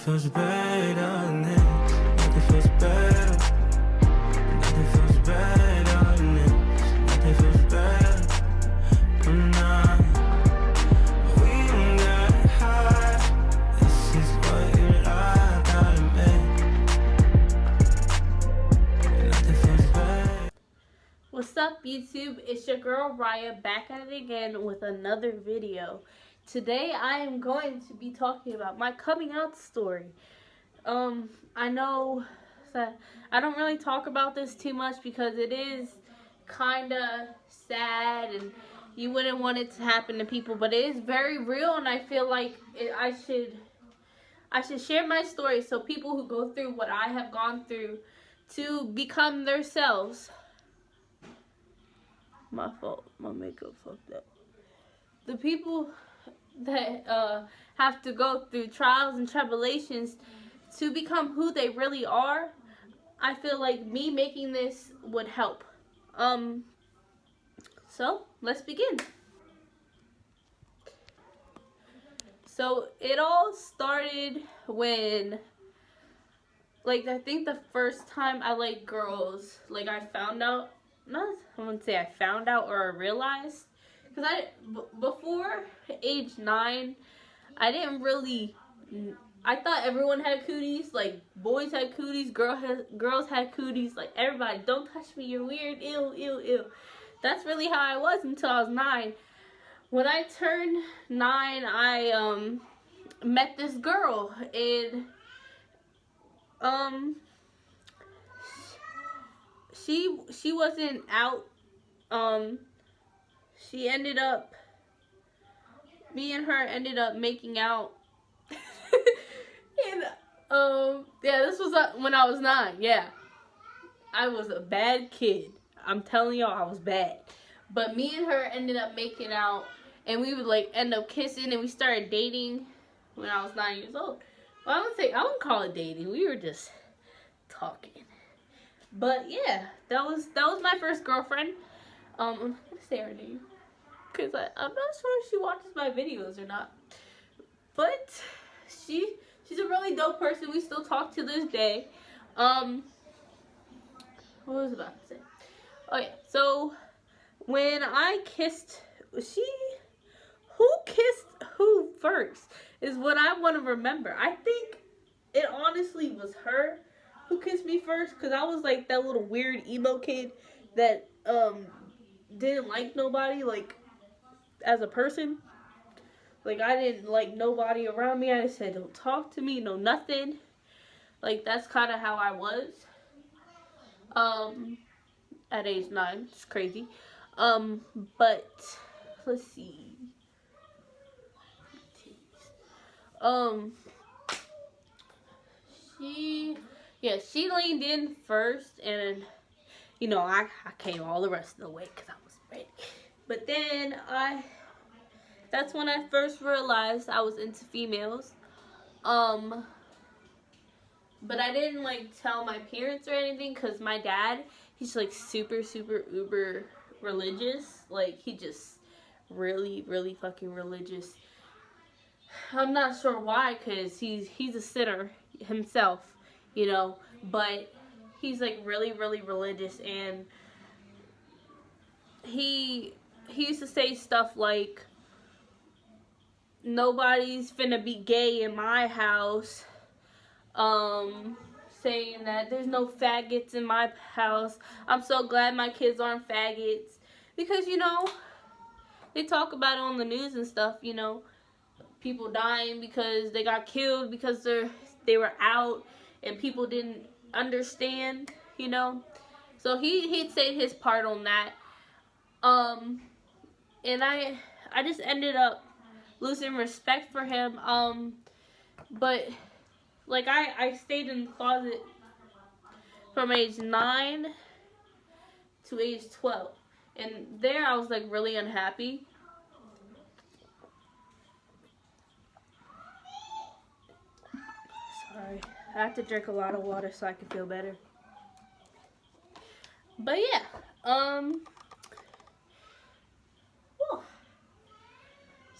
feels better than this. Nothing feels better. Nothing feels better than this. Nothing feels better. Nah. We don't got high. This is what you like out of me. Nothing feels better. What's up, YouTube? It's your girl Raya back at it again with another video. Today I am going to be talking about my coming out story. I know that I don't really talk about this too much because it is kind of sad and you wouldn't want it to happen to people, but it is very real, and I feel like I should share my story so people who go through what I have gone through to become themselves. My fault. My makeup fucked up. The people that have to go through trials and tribulations to become who they really are, I feel like me making this would help. So let's begin. So it all started when, like, I think the first time I liked girls, like, I found out, I wouldn't say I found out or I realized, because before age 9, I didn't really, I thought everyone had cooties, like, boys had cooties, girls had cooties, like, everybody, don't touch me, you're weird, ew, ew, ew. That's really how I was until I was 9. When I turned 9, I, met this girl, and, she wasn't out. She ended up, me and her ended up making out. And yeah, this was when I was 9. Yeah, I was a bad kid. I'm telling y'all, I was bad. But me and her ended up making out, and we would like end up kissing, and we started dating when I was 9 years old. Well, I wouldn't call it dating. We were just talking. But yeah, that was my first girlfriend. I'm not gonna say her name because I'm not sure if she watches my videos or not. But she's a really dope person. We still talk to this day. What was I about to say? Oh yeah, so when I kissed, who kissed who first is what I want to remember. I think it honestly was her who kissed me first, because I was like that little weird emo kid that didn't like nobody, like, as a person. Like, I didn't like nobody around me. I just said, don't talk to me, no nothing. Like, that's kind of how I was at age 9. It's crazy. But let's see. She leaned in first, and you know, I came all the rest of the way because I was ready. But then that's when I first realized I was into females. But I didn't like tell my parents or anything, because my dad, he's like super, super, uber religious. Like, he just really, really fucking religious. I'm not sure why, because he's a sinner himself, you know, but he's like really, really religious, and he used to say stuff like, nobody's finna be gay in my house, saying that there's no faggots in my house. I'm so glad my kids aren't faggots, because, you know, they talk about it on the news and stuff, you know, people dying because they got killed because they were out and people didn't understand, you know. So he'd say his part on that. And I just ended up losing respect for him. But like, I stayed in the closet from age 9 to age 12. And there I was like really unhappy. Sorry, I have to drink a lot of water so I can feel better. But yeah,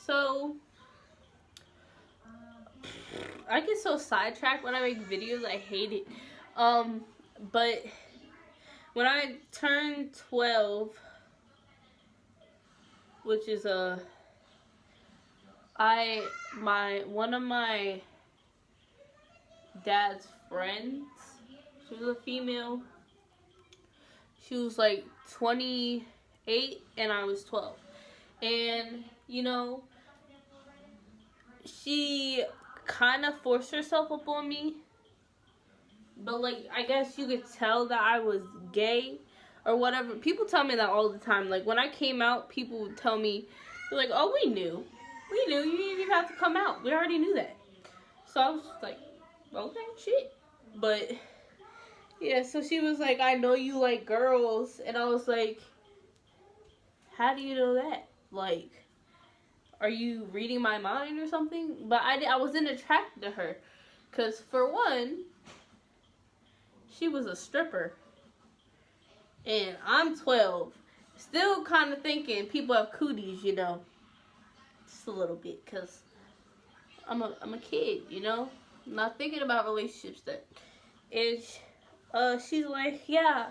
so I get so sidetracked when I make videos. I hate it. But when I turned 12, which is one of my dad's friends, she was a female. She was like 28 and I was 12. And, you know, she kind of forced herself upon me. But, like, I guess you could tell that I was gay or whatever. People tell me that all the time. Like, when I came out, people would tell me, they're like, oh, we knew. We knew. You didn't even have to come out. We already knew that. So I was like, okay, shit. But, yeah, so she was like, I know you like girls. And I was like, how do you know that? Like, are you reading my mind or something? But I wasn't attracted to her. Because, for one, she was a stripper. And I'm 12. Still kind of thinking people have cooties, you know. Just a little bit. Because I'm a kid, you know. I'm not thinking about relationships then. And she's like, yeah,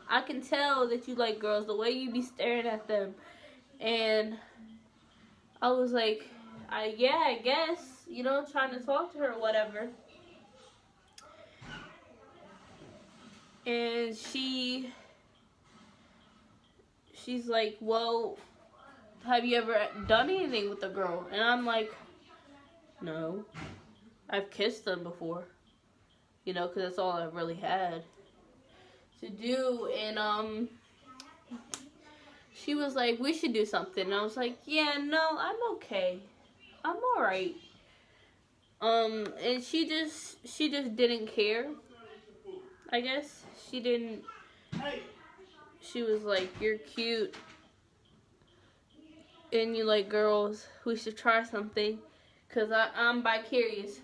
I can tell that you like girls. The way you be staring at them. And I was like, yeah, I guess. You know, trying to talk to her or whatever. And she's like, well, have you ever done anything with a girl? And I'm like, no. I've kissed them before. You know, because that's all I really had to do. And she was like, we should do something. And I was like, yeah, no, I'm okay. I'm alright. And she just didn't care. I guess she didn't. She was like, you're cute and you like girls. We should try something. Because I'm bi-curious.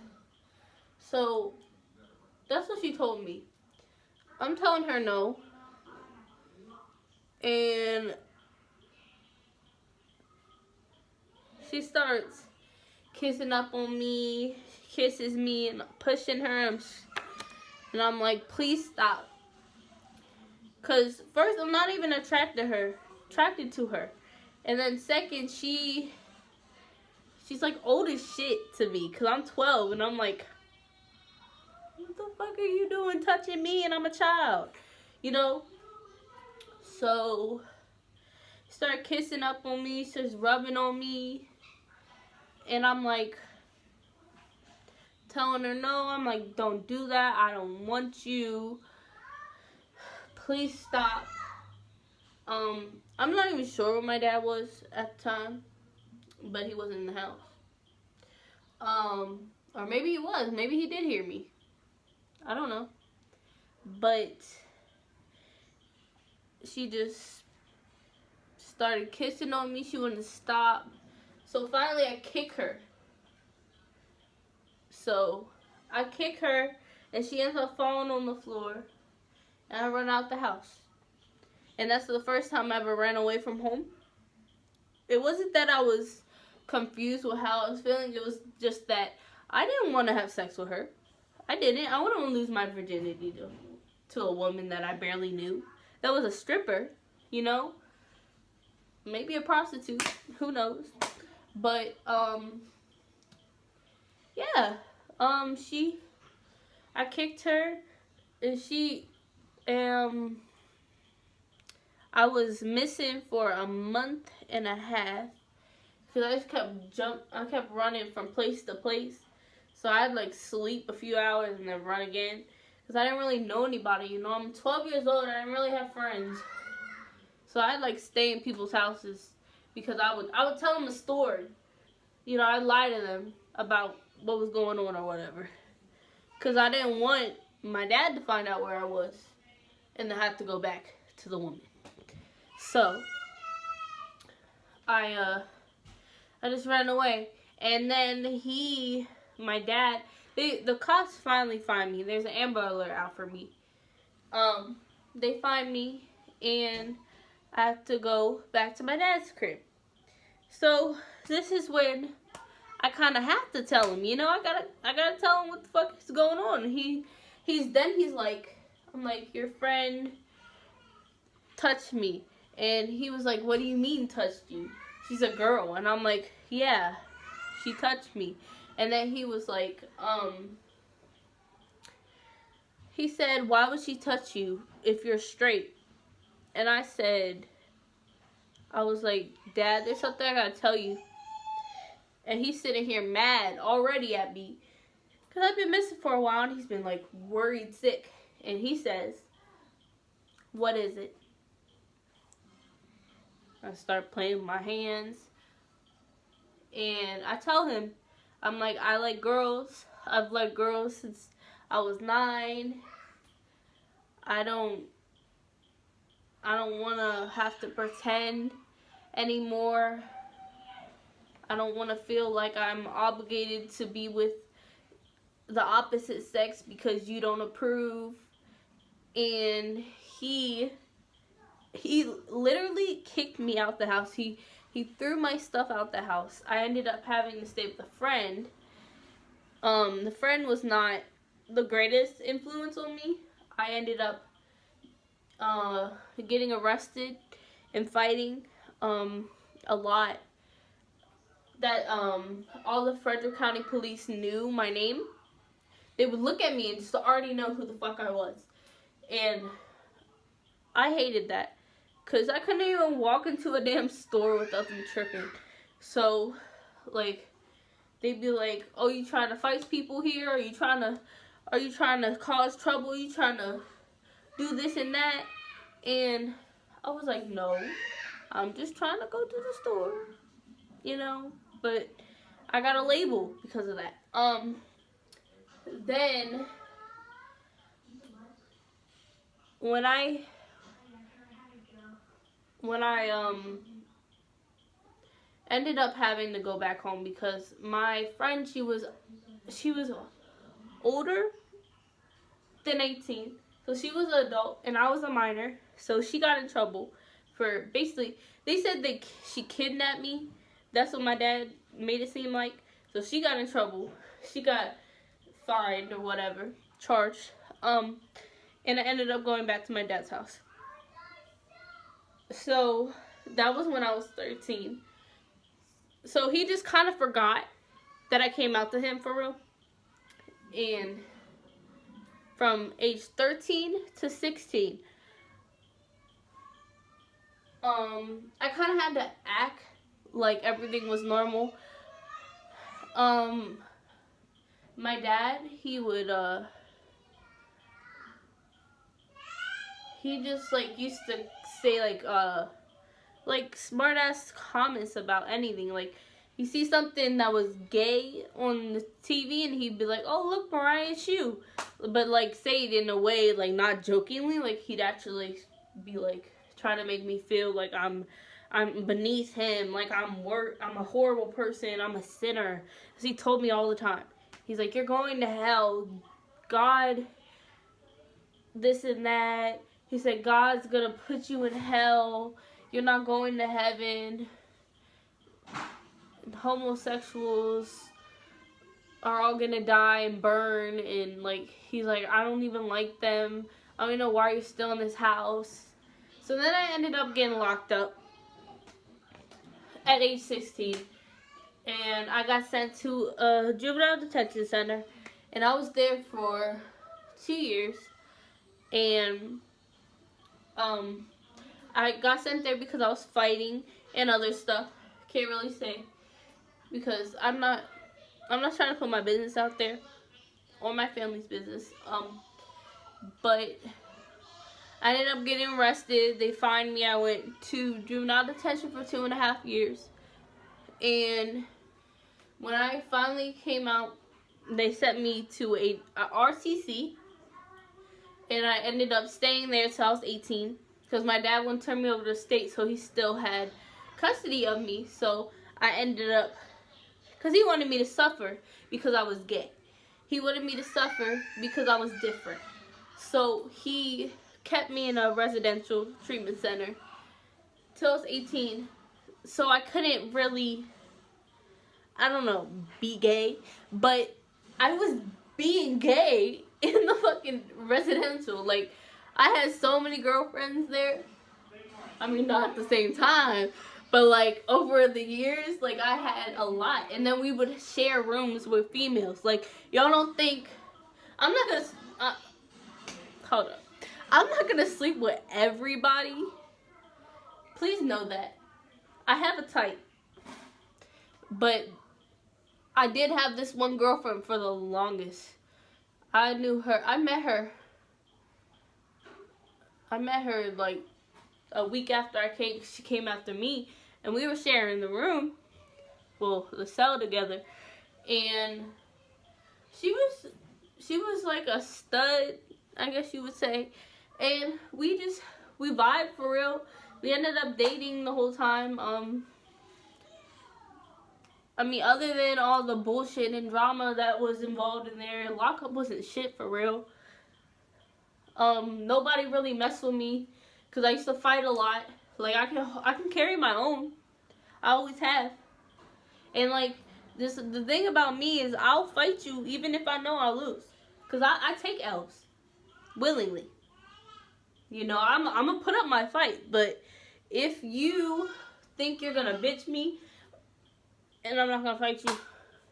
So that's what she told me. I'm telling her no. And she starts kissing up on me, kisses me, and pushing her. And I'm like, please stop. Because first, I'm not even attracted to her. And then second, she's like old as shit to me. Because I'm 12 and I'm like, what the fuck are you doing touching me and I'm a child? You know? So, start kissing up on me, starts rubbing on me. And I'm like, telling her no. I'm like, don't do that. I don't want you. Please stop. I'm not even sure where my dad was at the time. But he wasn't in the house. Or maybe he was. Maybe he did hear me. I don't know. But she just started kissing on me. She wouldn't stop. So finally I kick her. So I kick her and she ends up falling on the floor. And I run out the house. And that's the first time I ever ran away from home. It wasn't that I was confused with how I was feeling. It was just that I didn't want to have sex with her. I didn't. I wouldn't lose my virginity to a woman that I barely knew. That was a stripper, you know? Maybe a prostitute. Who knows? But, yeah. I kicked her. And I was missing for a month and a half. Because I just kept running from place to place. So I'd like sleep a few hours and then run again. Because I didn't really know anybody, you know. I'm 12 years old and I didn't really have friends. So I'd like stay in people's houses. Because I would tell them a story. You know, I'd lie to them about what was going on or whatever. Because I didn't want my dad to find out where I was. And to have to go back to the woman. So I just ran away. And then my dad, the cops finally find me. There's an Amber Alert out for me. They find me and I have to go back to my dad's crib. So this is when I kind of have to tell him, you know, I gotta tell him what the fuck is going on. He's like, I'm like, your friend touched me. And he was like, what do you mean touched you? She's a girl. And I'm like, yeah, she touched me. And then he was like, he said, why would she touch you if you're straight? And I was like, Dad, there's something I gotta tell you. And he's sitting here mad already at me. Because I've been missing for a while and he's been like worried sick. And he says, what is it? I start playing with my hands. And I tell him, I'm like, I like girls. I've liked girls since I was 9. I don't want to have to pretend anymore. I don't want to feel like I'm obligated to be with the opposite sex because you don't approve. And he literally kicked me out the house. He threw my stuff out the house. I ended up having to stay with a friend. The friend was not the greatest influence on me. I ended up getting arrested and fighting a lot. That all the Frederick County police knew my name. They would look at me and just already know who the fuck I was. And I hated that. Because I couldn't even walk into a damn store without them tripping. So, like, they'd be like, oh, you trying to fight people here? Are you trying to cause trouble? Are you trying to do this and that? And I was like, no, I'm just trying to go to the store, you know? But I got a label because of that. Then, when I ended up having to go back home because my friend, she was older than 18, so she was an adult and I was a minor, so she got in trouble for basically, they said she kidnapped me. That's what my dad made it seem like. So she got in trouble. She got fined or whatever, charged, and I ended up going back to my dad's house. So that was when I was 13. So he just kind of forgot that I came out to him for real. And from age 13 to 16, I kind of had to act like everything was normal. My dad, he would, he just, like, used to say, like smart ass comments about anything. Like, you see something that was gay on the TV and he'd be like, oh, look, Mariah's shoe. But, like, say it in a way, like, not jokingly. Like, he'd actually be, like, trying to make me feel like I'm beneath him. Like, I'm a horrible person. I'm a sinner. Because he told me all the time. He's like, you're going to hell. God, this and that. He said, God's going to put you in hell. You're not going to heaven. Homosexuals are all going to die and burn. And, like, he's like, I don't even like them. I don't even know why you're still in this house. So then I ended up getting locked up at age 16. And I got sent to a juvenile detention center. And I was there for 2 years. And I got sent there because I was fighting and other stuff. Can't really say, because I'm not trying to put my business out there or my family's business. But I ended up getting arrested. They fined me. I went to juvenile detention for 2.5 years. And when I finally came out, they sent me to a RCC. And I ended up staying there till I was 18. Because my dad wouldn't turn me over to the state, so he still had custody of me. So I ended up, because he wanted me to suffer because I was gay. He wanted me to suffer because I was different. So he kept me in a residential treatment center till I was 18. So I couldn't really, I don't know, be gay, but I was being gay in the fucking residential. Like, I had so many girlfriends there. I mean, not at the same time, but like over the years, like I had a lot. And then we would share rooms with females. Like, y'all don't think, I'm not gonna, hold up. I'm not gonna sleep with everybody. Please know that. I have a type. But I did have this one girlfriend for the longest. I knew her. I met her like a week after I came. She came after me, and we were sharing the room, well, the cell together. And she was like a stud, I guess you would say. And we vibed for real. We ended up dating the whole time. I mean, other than all the bullshit and drama that was involved in there, lockup wasn't shit for real. Nobody really messed with me because I used to fight a lot. Like, I can carry my own. I always have. And like, the thing about me is I'll fight you even if I know I'll lose, because I take L's willingly. You know, I'm gonna put up my fight. But if you think you're gonna bitch me and I'm not gonna fight you,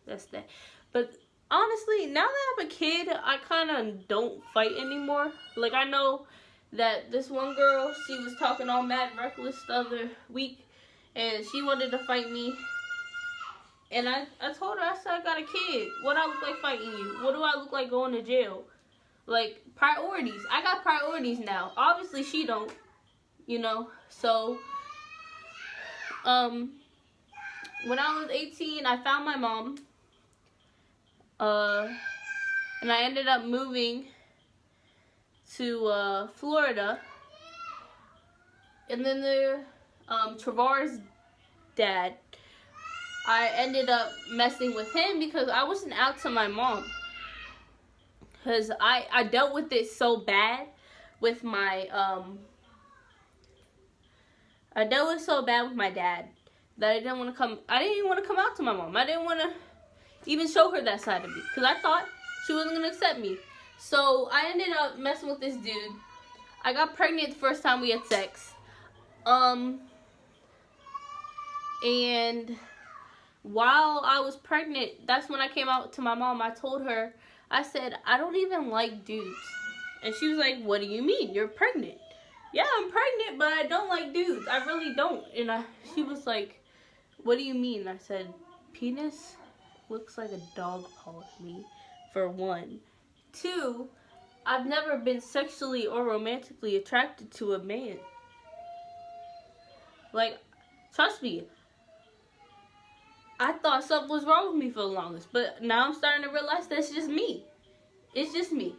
that's that. But honestly, now that I have a kid, I kind of don't fight anymore. Like, I know that this one girl, she was talking all mad reckless the other week, and she wanted to fight me. And I told her, I said, I got a kid. What do I look like fighting you? What do I look like going to jail? Like, priorities. I got priorities now. Obviously, she don't, you know. So, when I was 18, I found my mom. And I ended up moving to Florida. And then Travar's dad, I ended up messing with him because I wasn't out to my mom. Because I dealt with it so bad with my, I dealt with it so bad with my dad that I didn't even want to come out to my mom. I didn't want to even show her that side of me because I thought she wasn't going to accept me. So I ended up messing with this dude. I got pregnant the first time we had sex. And while I was pregnant, that's when I came out to my mom. I told her, I said, I don't even like dudes. And she was like, what do you mean? You're pregnant. Yeah, I'm pregnant, but I don't like dudes. I really don't. And she was like, what do you mean? I said, penis looks like a dog paw to me, for one. Two, I've never been sexually or romantically attracted to a man. Like, trust me, I thought something was wrong with me for the longest, but now I'm starting to realize that's just me. It's just me.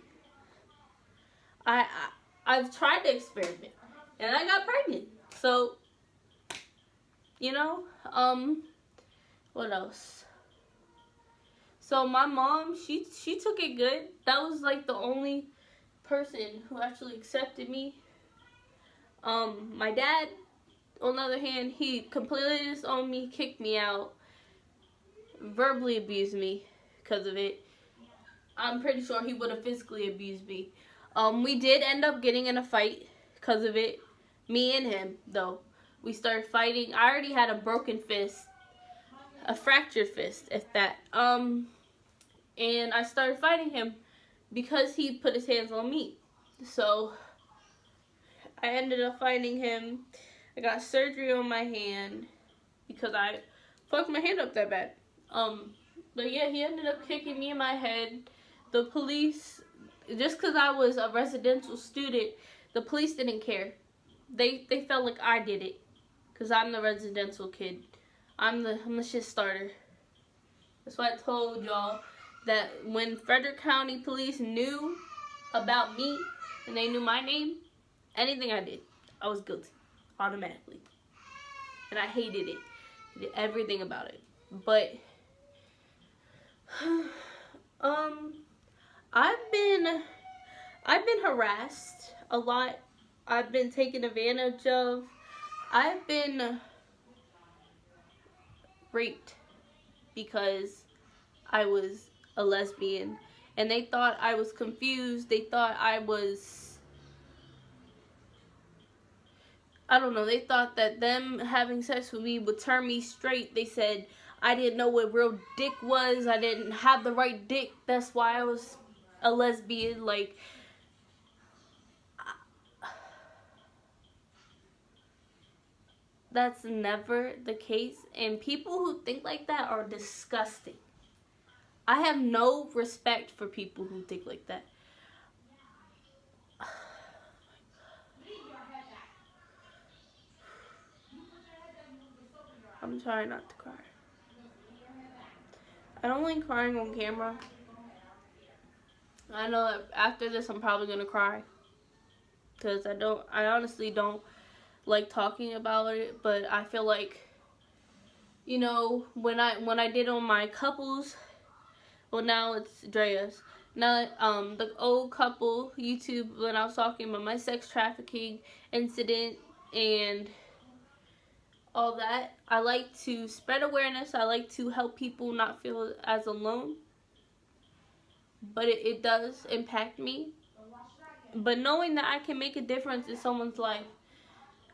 I've tried to experiment, and I got pregnant. So, you know, what else? So my mom, she took it good. That was like the only person who actually accepted me. My dad, on the other hand, he completely disowned me, kicked me out, verbally abused me because of it. I'm pretty sure he would have physically abused me. We did end up getting in a fight because of it. Me and him, though. We started fighting. I already had a broken fist. A fractured fist, if that. And I started fighting him because he put his hands on me. So, I ended up fighting him. I got surgery on my hand because I fucked my hand up that bad. But yeah, he ended up kicking me in my head. The police, just because I was a residential student, the police didn't care. They felt like I did it because I'm the residential kid. I'm the shit starter. That's why I told y'all that when Frederick County Police knew about me and they knew my name, anything I did, I was guilty automatically. And I hated it. I did everything about it. But I've been harassed a lot. I've been taken advantage of. I've been raped because I was a lesbian. And they thought I was confused. They thought I was, I don't know, they thought that them having sex with me would turn me straight. They said I didn't know what real dick was. I didn't have the right dick. That's why I was a lesbian. Like, that's never the case. And people who think like that are disgusting. I have no respect for people who think like that. I'm trying not to cry. I don't like crying on camera. I know that after this I'm probably gonna cry. Because I honestly don't like talking about it. But I feel like, you know, when I did on my couples, well, now it's Drea's. Now, the old couple YouTube, when I was talking about my sex trafficking incident and all that, I like to spread awareness. I like to help people not feel as alone. But it does impact me. But knowing that I can make a difference in someone's life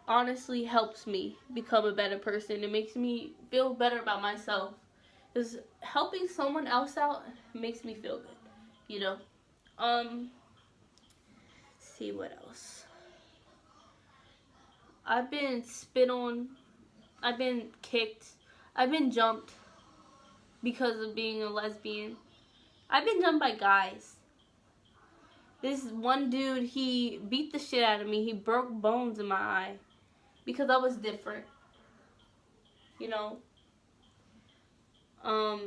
honestly helps me become a better person. It makes me feel better about myself. Because helping someone else out makes me feel good, you know. See what else. I've been spit on. I've been kicked. I've been jumped because of being a lesbian. I've been jumped by guys. This one dude, he beat the shit out of me. He broke bones in my eye because I was different, you know. I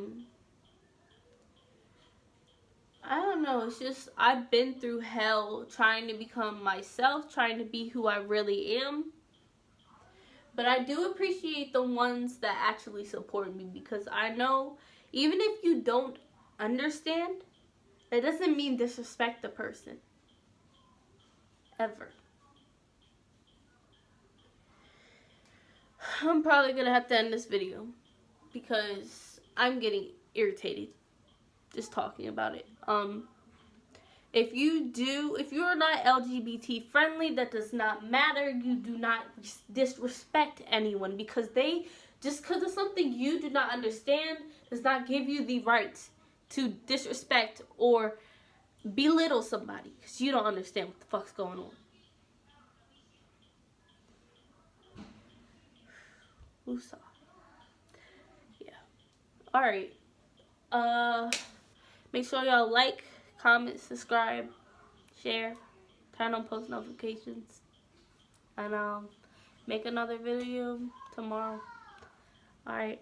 don't know, it's just, I've been through hell trying to become myself, trying to be who I really am. But I do appreciate the ones that actually support me, because I know even if you don't understand, that doesn't mean disrespect the person. Ever. I'm probably going to have to end this video because I'm getting irritated just talking about it. If you're not LGBT friendly, that does not matter. You do not disrespect anyone, because just because of something you do not understand does not give you the right to disrespect or belittle somebody because you don't understand what the fuck's going on. Woosah. Yeah. Alright. Make sure y'all like, comment, subscribe, share, turn on post notifications, and make another video tomorrow. Alright.